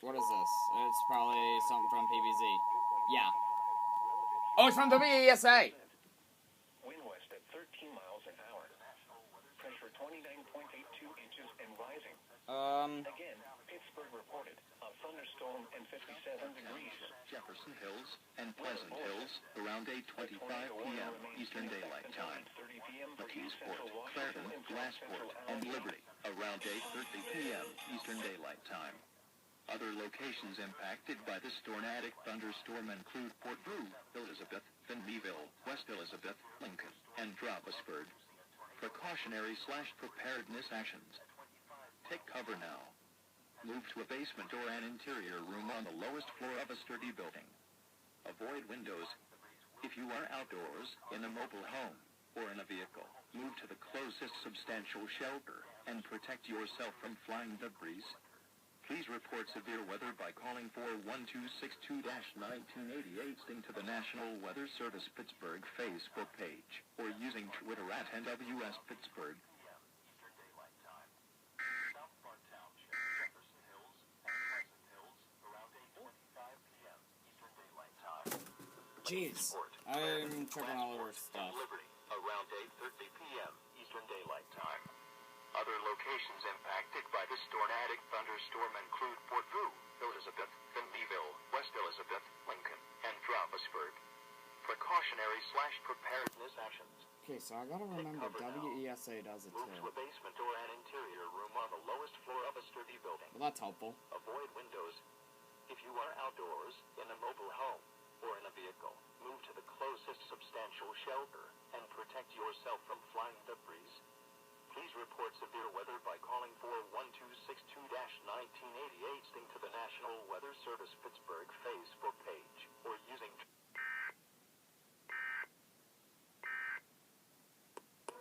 What is this? It's probably something from PBZ. Yeah. Oh, it's from WESA! Wind west at 13 miles an hour. Pressure 29.82 inches and rising. Again, Pittsburgh reported a thunderstorm and 57 degrees. Jefferson Hills and Pleasant Hills around 8:25 p.m. Eastern Daylight Time. McKeesport, Clarendon, Glassport, and Liberty around 8:30 p.m. Eastern Daylight Time. Other locations impacted by this tornadic thunderstorm include Port Brew, Elizabeth, Finleyville, West Elizabeth, Lincoln, and Droppersburg. Precautionary/preparedness actions. Take cover now. Move to a basement or an interior room on the lowest floor of a sturdy building. Avoid windows. If you are outdoors, in a mobile home, or in a vehicle, move to the closest substantial shelter and protect yourself from flying debris. Please report severe weather by calling 41262-1988 to the National Weather Service Pittsburgh Facebook page, or using Twitter at NWS Pittsburgh. Jeez, I'm tripping all over stuff. Liberty, around 8:30 p.m. Eastern Daylight Time. Other locations impacted by this tornadic thunderstorm include Port Brew, Elizabeth, Finleyville, West Elizabeth, Lincoln, and Droppersburg. Precautionary/preparedness actions. Okay, so I gotta remember WESA does it too. Move to a basement or an interior room on the lowest floor of a sturdy building. Well, that's helpful. Avoid windows. If you are outdoors, in a mobile home, or in a vehicle, move to the closest substantial shelter and protect yourself from flying debris. Please report severe weather by calling 41262-1988 to the National Weather Service Pittsburgh Facebook.